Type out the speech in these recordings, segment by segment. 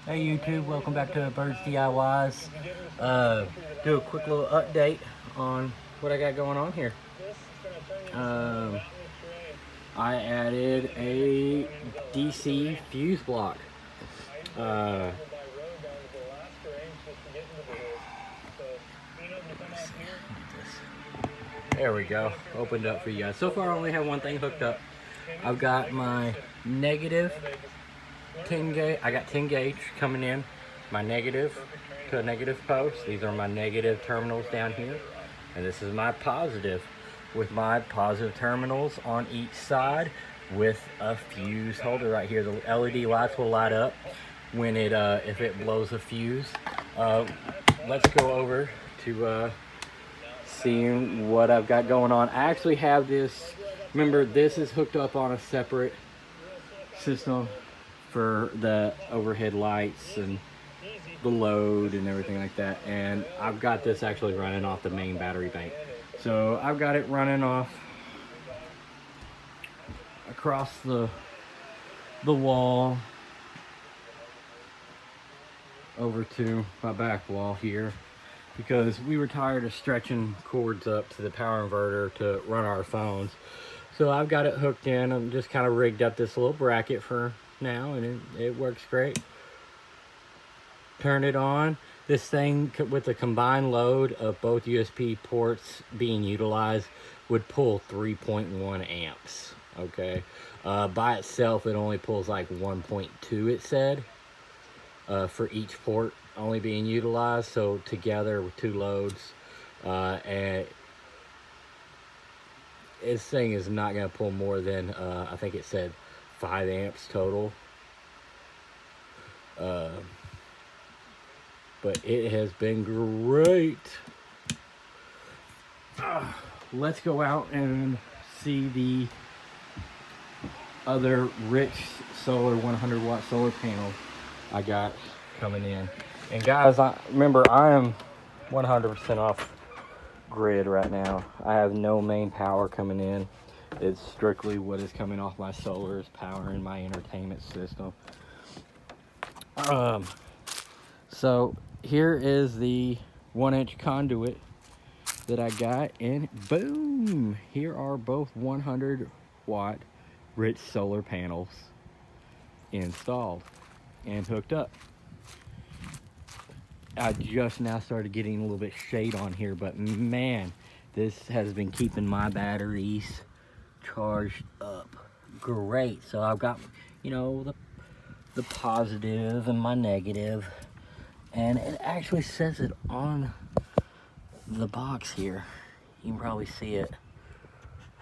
Hey YouTube, welcome back to Birds DIYs. Do a quick little update on what I got going on here. I added a DC fuse block. There we go, opened up for you guys. So far I only have one thing hooked up. I've got my negative 10 gauge, I got 10 gauge coming in, my negative to a negative post. These are my negative terminals down here, and this is my positive with my positive terminals on each side with a fuse holder right here. The LED lights will light up when it if it blows a fuse. Let's go over to seeing what I've got going on. I actually have this, remember this is hooked up on a separate system for the overhead lights and the load and everything like that, and I've got this actually running off the main battery bank. So I've got it running off across the wall over to my back wall here, because we were tired of stretching cords up to the power inverter to run our phones. So I've got it hooked in. I'm just kind of rigged up this little bracket for now, and it works great. Turn it on. This thing with the combined load of both USB ports being utilized would pull 3.1 amps. Okay, by itself it only pulls like 1.2, it said, for each port only being utilized. So together with two loads, and this thing is not going to pull more than I think it said 5 amps total. But it has been great. Let's go out and see the other Rich Solar 100 watt solar panel I got coming in. And guys, remember I am 100% off grid right now. I have no main power coming in. It's strictly what is coming off my solar is powering my entertainment system. So here is the 1-inch conduit that I got, and boom, here are both 100 watt Rich solar panels installed and hooked up. I just now started getting a little bit shade on here, but man, this has been keeping my batteries charged up great. So I've got, you know, the positive and my negative, and it actually says it on the box here. You can probably see it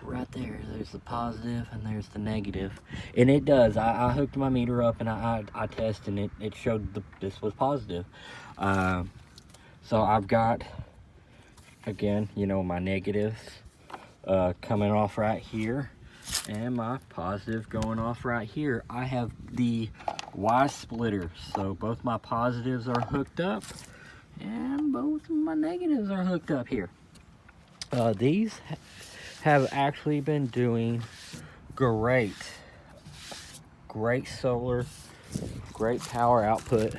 right there. There's the positive and there's the negative, and it does. I hooked my meter up and I tested, and it showed this was positive. So I've got, again, you know, my negatives coming off right here, and my positive going off right here. I have the Y splitter, so both my positives are hooked up and both my negatives are hooked up here. These have actually been doing great solar, great power output.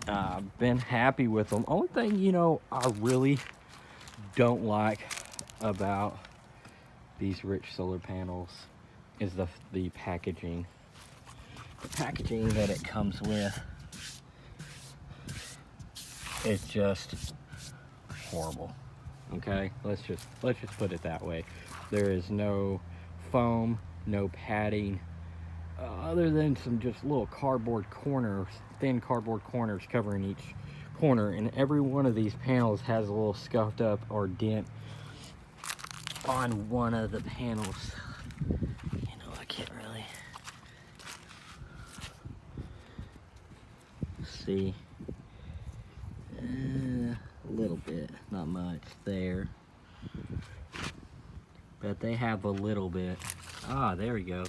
I've been happy with them. Only thing, you know, I really don't like about these Rich solar panels is the packaging. The packaging that it comes with is just horrible. Okay, let's just put it that way. There is no foam, no padding, other than some just little cardboard corners, thin cardboard corners covering each corner, and every one of these panels has a little scuffed up or dent on one of the panels. You know, I can't really see. A little bit, not much there, but they have a little bit. Ah, there we go.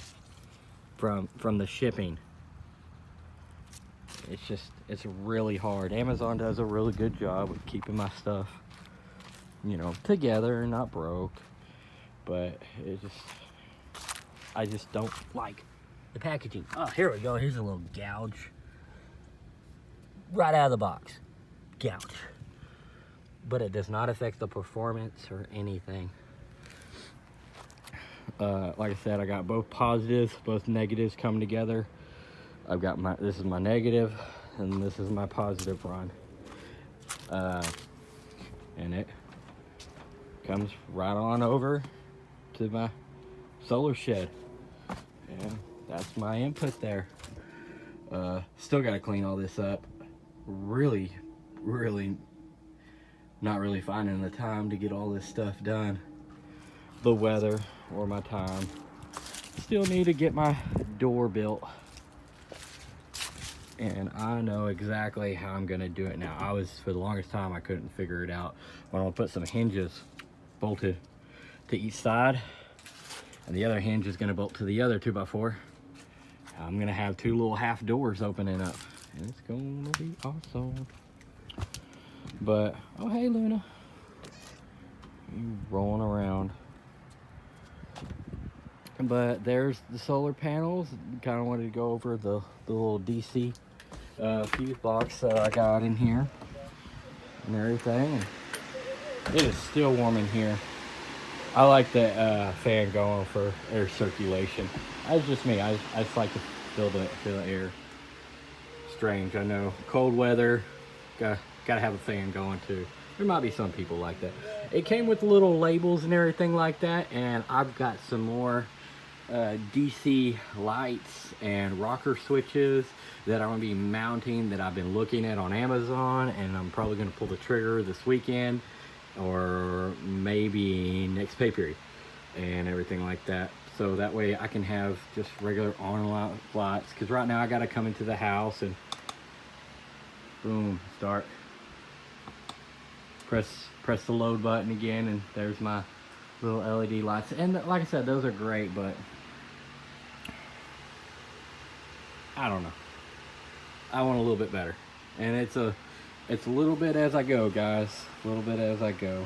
From the shipping. It's really hard. Amazon does a really good job of keeping my stuff, you know, together and not broke, but I just don't like the packaging. Oh, here we go. Here's a little gouge. Right out of the box. Gouge. But it does not affect the performance or anything. Like I said, I got both positives, both negatives coming together. I've got this is my negative, and this is my positive run. And it comes right on over to my solar shed. And that's my input there. Still got to clean all this up. Really not really finding the time to get all this stuff done. The weather or my time. Still need to get my door built. And I know exactly how I'm gonna do it now. For the longest time, I couldn't figure it out. But I'm gonna put some hinges bolted to each side, and the other hinge is gonna bolt to the other 2x4. I'm gonna have two little half doors opening up, and it's gonna be awesome. But, oh hey Luna, you rolling around. But there's the solar panels. Kind of wanted to go over the little DC fuse box that I got in here and everything. And it is still warm in here. I like the fan going for air circulation. That's just me. I just like to feel the air. Strange, I know. Cold weather, gotta have a fan going too. There might be some people like that. It came with little labels and everything like that, and I've got some more DC lights and rocker switches that I'm going to be mounting that I've been looking at on Amazon, and I'm probably going to pull the trigger this weekend or maybe next pay period and everything like that. So that way I can have just regular on lights, because right now I got to come into the house and boom, start, press the load button again, and there's my little LED lights. And like I said, those are great, but I don't know. I want a little bit better. And it's a little bit as I go, guys. A little bit as I go.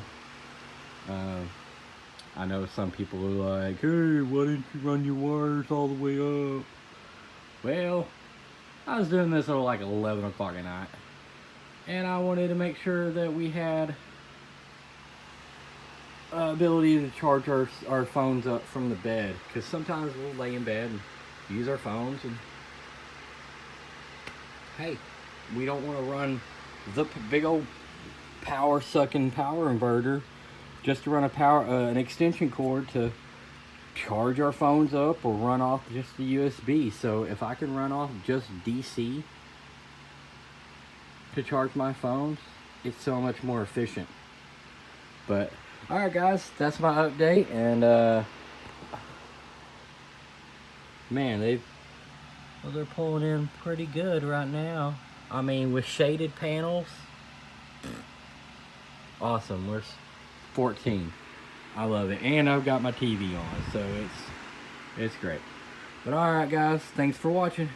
I know some people are like, hey, why didn't you run your wires all the way up? Well, I was doing this at like 11 o'clock at night, and I wanted to make sure that we had ability to charge our phones up from the bed, because sometimes we'll lay in bed and use our phones, and hey, we don't want to run the big old power sucking power inverter just to run an extension cord to charge our phones up, or run off just the USB. So if I can run off just DC to charge my phones, it's so much more efficient. But alright guys, that's my update, and man, they're pulling in pretty good right now. I mean, with shaded panels, awesome. We're 14. I love it, and I've got my TV on, so it's great. But alright guys, thanks for watching.